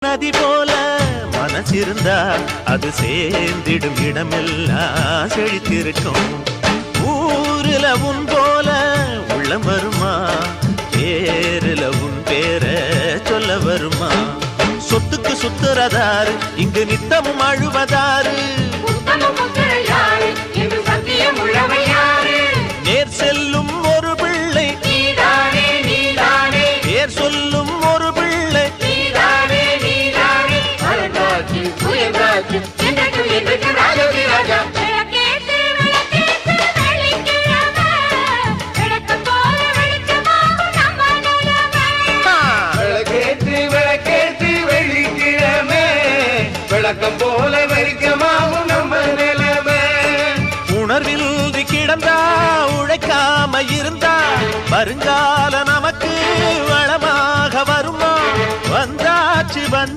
நதி போல மனசிருந்தா அது சேர்ந்திடும் இடமெல்லாம் செழித்திருக்கும். ஊருல உன் போல உள்ளம் வருமா, பேருல உன் பேர சொல்ல வருமா? சொத்துக்கு சுத்துறதாரு இங்கு நித்தமும் அழுவதாரு, நேர் செல்லும் ஒரு பிள்ளை பேர் சொல்லும் ஒரு பிள்ளை. விளக்கேற்றி வெள்ளிக்கிழமை விளக்கம்